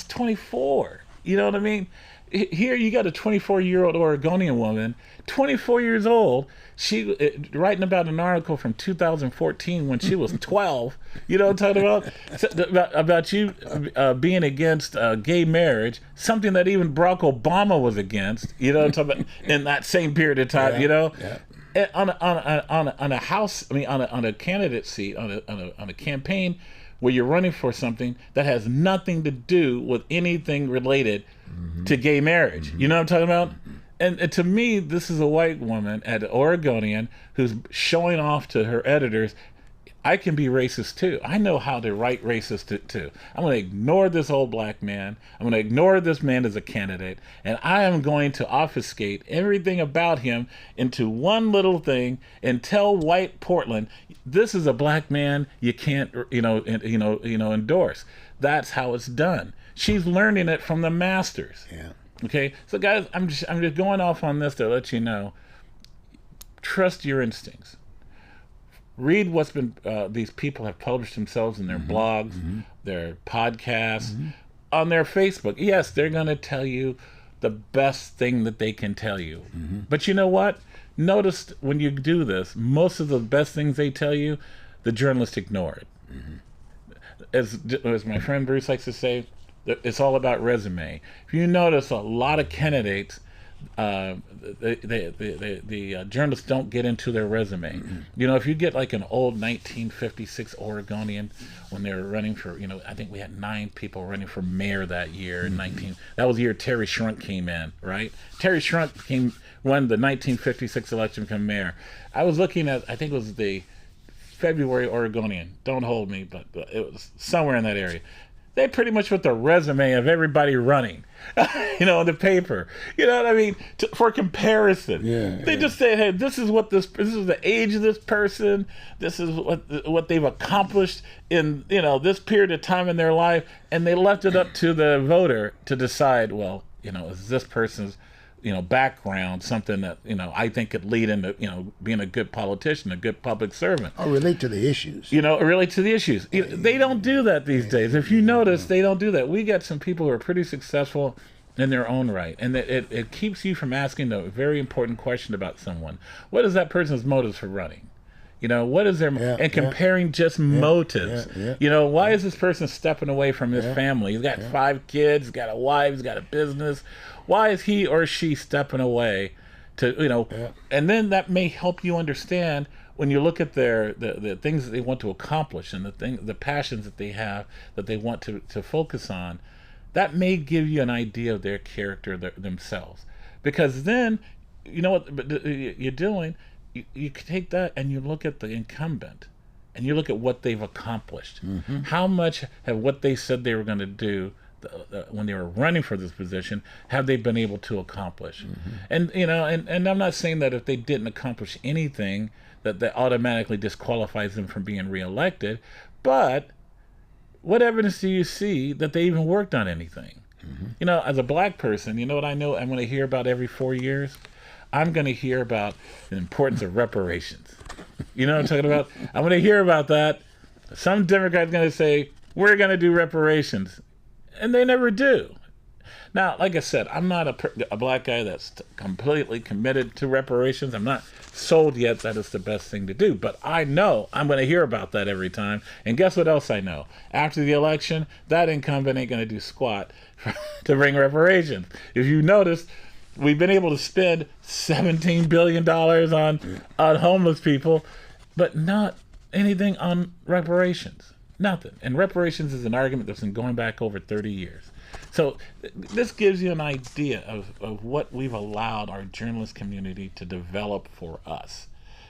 24. You know what I mean? Here you got a 24-year-old Oregonian woman, 24 years old. She writing about an article from 2014 when she was 12. You know what I'm talking about? About you being against gay marriage, something that even Barack Obama was against. You know what I'm talking about? In that same period of time. Yeah. On a house, on a candidate seat, on a campaign where you're running for something that has nothing to do with anything related to gay marriage. You know what I'm talking about? And to me, this is a white woman at Oregonian who's showing off to her editors, I can be racist too. I know how to write racist too. I'm going to ignore this old black man. I'm going to ignore this man as a candidate, and I am going to obfuscate everything about him into one little thing and tell white Portland, this is a black man you can't, endorse. That's how it's done. She's learning it from the masters. Yeah. Okay, so guys, I'm just going off on this to let you know. Trust your instincts. Read what's been these people have published themselves in their blogs, their podcasts, on their Facebook. Yes, they're going to tell you the best thing that they can tell you. But you know what? Notice when you do this, most of the best things they tell you, the journalists ignore it. As my friend Bruce likes to say, it's all about resume. If you notice, a lot of candidates, the journalists don't get into their resume. If you get like an old 1956 Oregonian when they were running for, I think we had 9 people running for mayor that year. That was the year Terry Shrunk came in, right? Terry Shrunk won the 1956 election to become mayor. I was looking at, I think it was the February Oregonian. Don't hold me, but it was somewhere in that area. They pretty much put the resume of everybody running, in the paper. You know what I mean? For comparison. They just say, hey, this is the age of this person. This is what they've accomplished in, this period of time in their life. And they left it up to the voter to decide, well, is this person's, background something that, I think could lead into, being a good politician, a good public servant. Or relate to the issues. Relate to the issues. They don't do that these days. If you notice, they don't do that. We got some people who are pretty successful in their own right. And it keeps you from asking a very important question about someone. What is that person's motives for running? What is their and comparing just motives. Why is this person stepping away from his family? He's got 5 kids, he's got a wife, he's got a business. Why is he or she stepping away to and then that may help you understand when you look at the things that they want to accomplish and the passions that they have that they want to focus on. That may give you an idea of their character themselves. Because then what you're doing, you take that and you look at the incumbent and you look at what they've accomplished. How much have what they said they were going to do when they were running for this position have they been able to accomplish? And and I'm not saying that if they didn't accomplish anything that automatically disqualifies them from being reelected, but what evidence do you see that they even worked on anything? As a black person, what I know I'm going to hear about every 4 years? I'm going to hear about the importance of reparations. You know what I'm talking about? I'm going to hear about that. Some Democrat's going to say, we're going to do reparations. And they never do. Now, like I said, I'm not a black guy that's completely committed to reparations. I'm not sold yet that it's the best thing to do. But I know I'm going to hear about that every time. And guess what else I know? After the election, that incumbent ain't going to do squat to bring reparations. If you notice, we've been able to spend $17 billion on homeless people, but not anything on reparations. Nothing. And reparations is an argument that's been going back over 30 years. So this gives you an idea of what we've allowed our journalist community to develop for us.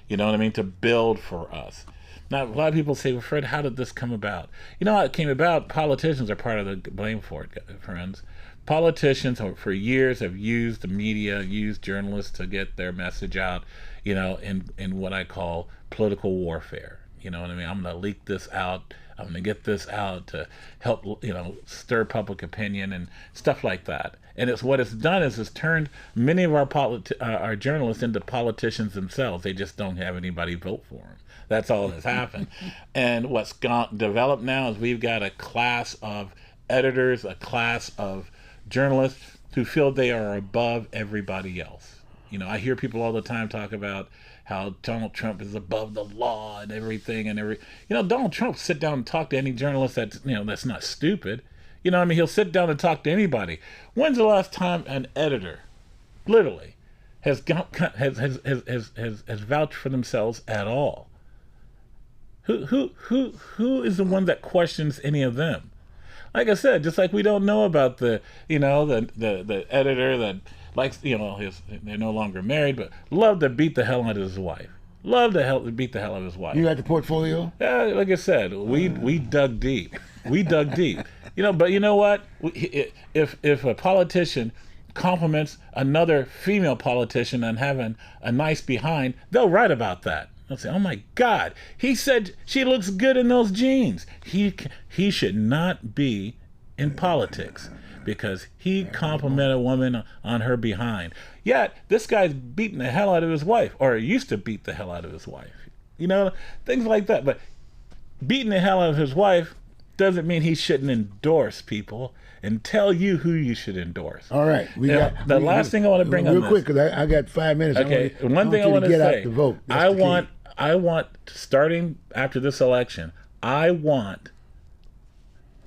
You know what I mean? To build for us. Now, a lot of people say, well, Fred, how did this come about? How it came about? Politicians are part of the blame for it, friends. Politicians for years have used the media, used journalists to get their message out, in what I call political warfare. You know what I mean? I'm going to leak this out. I'm going to get this out to help, stir public opinion and stuff like that. And what it's done is it's turned many of our journalists into politicians themselves. They just don't have anybody vote for them. That's all that's happened. And what's developed now is we've got a class of editors, a class of journalists who feel they are above everybody else. I hear people all the time talk about how Donald Trump is above the law and everything Donald Trump sit down and talk to any journalist that's not stupid. He'll sit down and talk to anybody. When's the last time an editor literally has vouched for themselves at all? Who is the one that questions any of them? Like I said, just like we don't know about the editor that likes, they're no longer married, but loved to beat the hell out of his wife. Loved to beat the hell out of his wife. You got the portfolio? Yeah, like I said, we dug deep. We dug deep. But you know what? If a politician compliments another female politician on having a nice behind, they'll write about that. They'll say, "Oh my God, he said she looks good in those jeans." He should not be in politics because he complimented a woman on her behind. Yet this guy's beating the hell out of his wife, or used to beat the hell out of his wife. Things like that. But beating the hell out of his wife doesn't mean he shouldn't endorse people and tell you who you should endorse. All right. The last thing I want to bring real on quick, this. because I got 5 minutes. Okay, one thing I want to get say, out the vote. I want, starting after this election, I want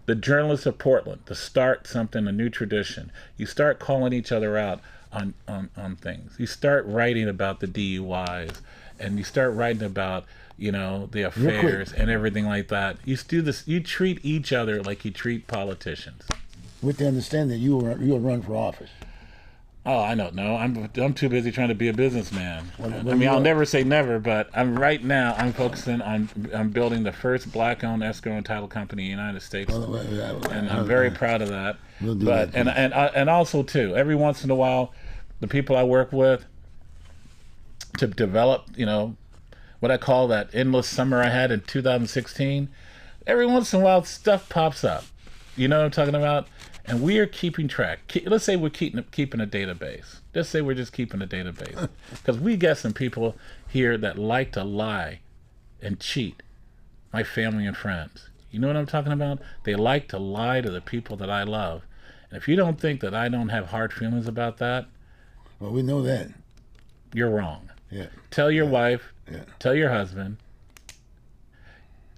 the journalists of Portland to start something, a new tradition. You start calling each other out on things. You start writing about the DUIs, and you start writing about the affairs and everything like that. You do this. You treat each other like you treat politicians. With the understanding that you'll run for office. Oh, I don't know. I'm too busy trying to be a businessman. I'll never say never, but I'm focusing on building the first black-owned escrow and title company in the United States, and I'm very proud of that. We'll do that. And also too, every once in a while, the people I work with to develop, what I call that endless summer I had in 2016. Every once in a while, stuff pops up. You know what I'm talking about? And we are keeping track. Let's say we're keeping a database. Let's say we're just keeping a database. Because we got some people here that like to lie and cheat. My family and friends. You know what I'm talking about? They like to lie to the people that I love. And if you don't think that I don't have hard feelings about that, well, we know that. You're wrong. Yeah. Tell your wife, Yeah. tell your husband,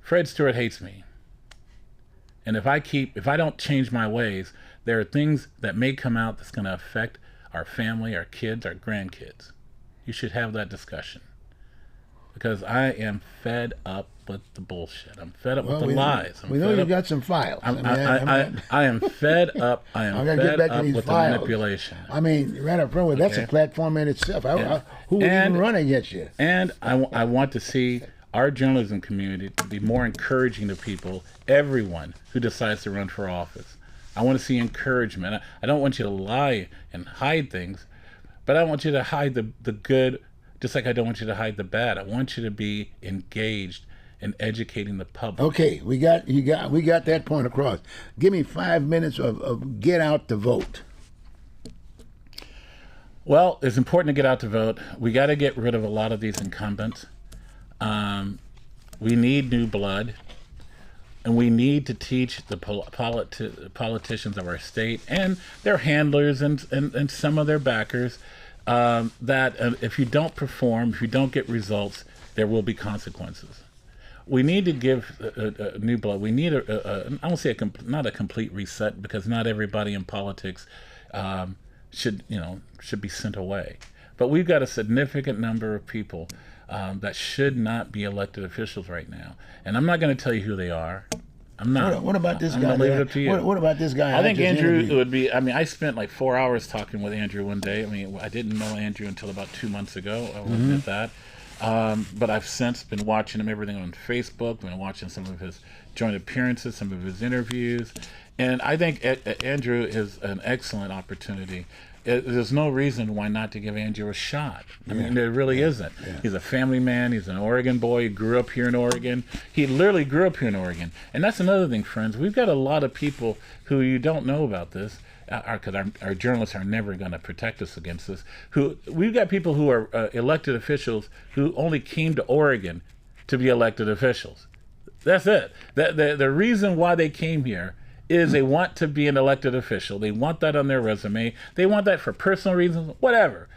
Fred Stewart hates me. And if I don't change my ways, there are things that may come out that's going to affect our family, our kids, our grandkids. You should have that discussion. Because I am fed up with the bullshit. I'm fed up with the lies. We know you got some files. I am fed up. I am fed up with the manipulation. I mean, right up front with that's a platform in itself. Who would even run against you? And I want to see our journalism community to be more encouraging to people, everyone who decides to run for office. I want to see encouragement. I don't want you to lie and hide things, but I want you to hide the good, just like I don't want you to hide the bad. I want you to be engaged in educating the public. Okay, we got that point across. Give me 5 minutes of get out to vote. Well, it's important to get out to vote. We got to get rid of a lot of these incumbents. We need new blood, and we need to teach the politicians of our state and their handlers and some of their backers that if you don't perform, if you don't get results, there will be consequences. We need to give new blood. We need I won't say not a complete reset, because not everybody in politics should be sent away. But we've got a significant number of people that should not be elected officials right now, and I'm not going to tell you who they are. I'm not. What about this guy? I'm going to leave it up to you. What about this guy? I think Andrew would be. I mean, I spent like 4 hours talking with Andrew one day. I mean, I didn't know Andrew until about 2 months ago. I will admit that. But I've since been watching him, everything on Facebook, been watching some of his joint appearances, some of his interviews. And I think Andrew is an excellent opportunity. There's no reason why not to give Andrew a shot. I mean, there really isn't. Yeah. He's a family man. He's an Oregon boy. He grew up here in Oregon. He literally grew up here in Oregon. And that's another thing, friends. We've got a lot of people who you don't know about this, because our journalists are never going to protect us against this. We've got people who are elected officials who only came to Oregon to be elected officials. That's it. The reason why they came here is they want to be an elected official. They want that on their resume. They want that for personal reasons, whatever.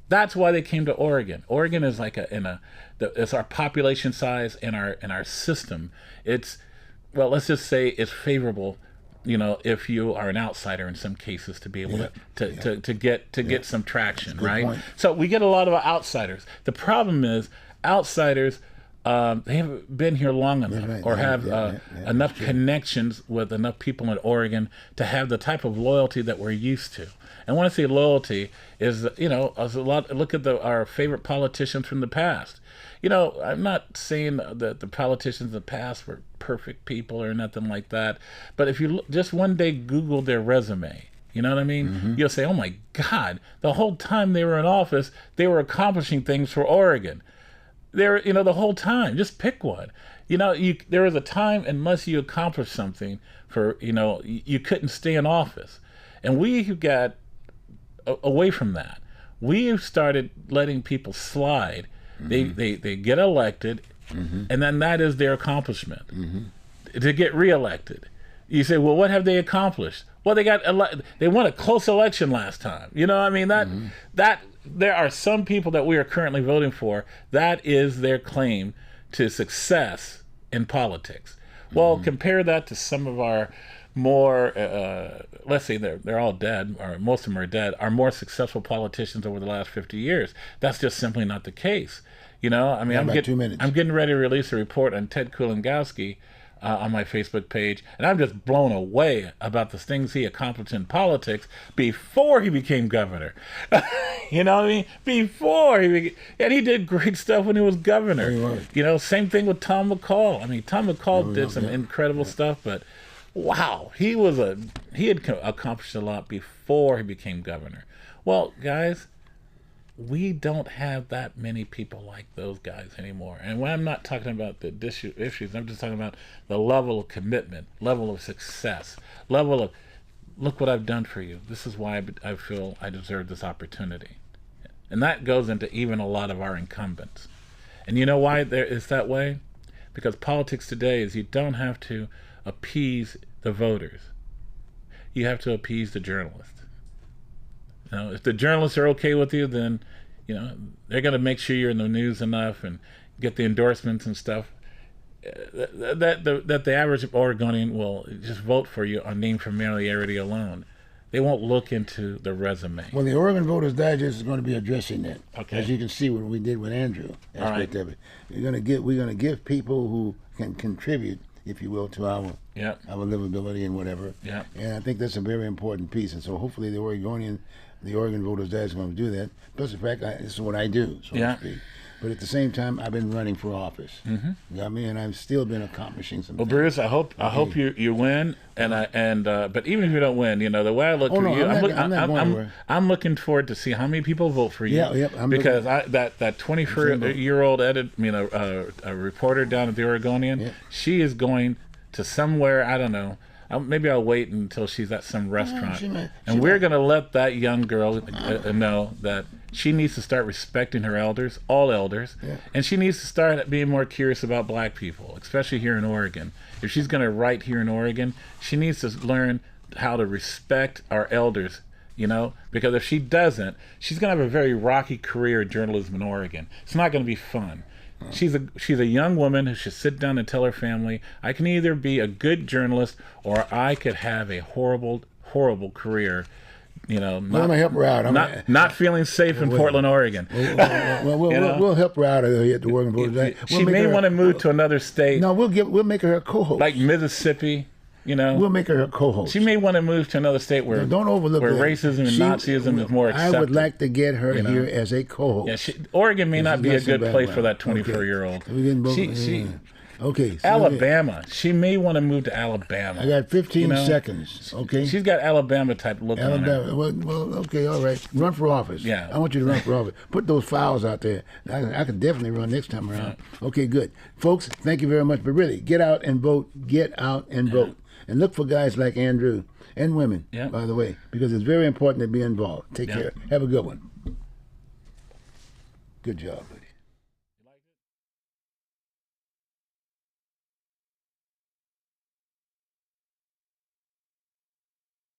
That's why they came to Oregon. Oregon is like it's our population size and our system. Let's just say it's favorable, if you are an outsider in some cases, to be able to get some traction, right? Point. So we get a lot of outsiders. The problem is outsiders they haven't been here long enough right. or Yeah, have enough connections with enough people in Oregon to have the type of loyalty that we're used to. And when I say loyalty is, as a lot, look at our favorite politicians from the past. I'm not saying that the politicians in the past were perfect people or nothing like that, but if you just one day Google their resume, you know what I mean? Mm-hmm. You'll say, oh my God, the whole time they were in office, they were accomplishing things for Oregon. They're, the whole time, just pick one. There was a time, unless you accomplished something for, you couldn't stay in office. And we got away from that. We started letting people slide. Mm-hmm. They get elected, mm-hmm. and then that is their accomplishment. Mm-hmm. To get reelected. You say, well, what have they accomplished? Well, they won a close election last time. That there are some people that we are currently voting for, that is their claim to success in politics. Well, compare that to some of our more, let's say they're all dead, or most of them are dead, our more successful politicians over the last 50 years. That's just simply not the case. I'm 2 minutes. I'm getting ready to release a report on Ted Kulongoski on my Facebook page, and I'm just blown away about the things he accomplished in politics before he became governor. You know what I mean? And he did great stuff when he was governor. Same thing with Tom McCall. Tom McCall did some incredible stuff, but wow, he had accomplished a lot before he became governor. Well, guys, we don't have that many people like those guys anymore. And when I'm not talking about the issues, I'm just talking about the level of commitment, level of success, level of, look what I've done for you. This is why I feel I deserve this opportunity. And that goes into even a lot of our incumbents. And you know why it's that way? Because politics today is you don't have to appease the voters. You have to appease the journalists. If the journalists are okay with you, then they're going to make sure you're in the news enough and get the endorsements and stuff that the average Oregonian will just vote for you on name familiarity alone. They won't look into the resume. Well, the Oregon Voters Digest is going to be addressing that. Okay. As you can see, what we did with Andrew. Aspect of it. We're going to give people who can contribute, if you will, to our livability and whatever. Yeah. And I think that's a very important piece. And so hopefully the Oregon Voters Digest is going to do that. Plus the fact, this is what I do, so to speak. But at the same time, I've been running for office. Mm-hmm. You know what I mean? And I've still been accomplishing some things. Bruce, I hope you win. But even if you don't win, the way I look at you, I'm looking forward to see how many people vote for you. Because that 24-year-old a reporter down at the Oregonian, she is going to somewhere, I don't know. Maybe I'll wait until she's at some restaurant, we're going to let that young girl know that she needs to start respecting her elders, all elders, and she needs to start being more curious about black people, especially here in Oregon. If she's going to write here in Oregon, she needs to learn how to respect our elders, because if she doesn't, she's going to have a very rocky career in journalism in Oregon. It's not going to be fun. She's a young woman who should sit down and tell her family, I can either be a good journalist or I could have a horrible, horrible career. I'm going to help her out. Not feeling safe in Portland, Oregon. We'll help her out here at the Oregon Voters Digest. She may want to move to another state. No, we'll make her a co-host. Like Mississippi. We'll make her a co-host. She may want to move to another state where don't overlook where that. Nazism is more accepted. I would like to get her here as a co-host. Yeah, Oregon may not be a good place for that 24-year-old. Okay. Alabama. She may want to move to Alabama. I got 15 seconds. Okay. She's got Alabama type look on her. Well, okay, all right. Run for office. Yeah. I want you to run for office. Put those files out there. I could definitely run next time around. Okay, good. Folks, thank you very much. But really, get out and vote. Get out and vote. And look for guys like Andrew and women, by the way, because it's very important to be involved. Take care. Have a good one. Good job, buddy.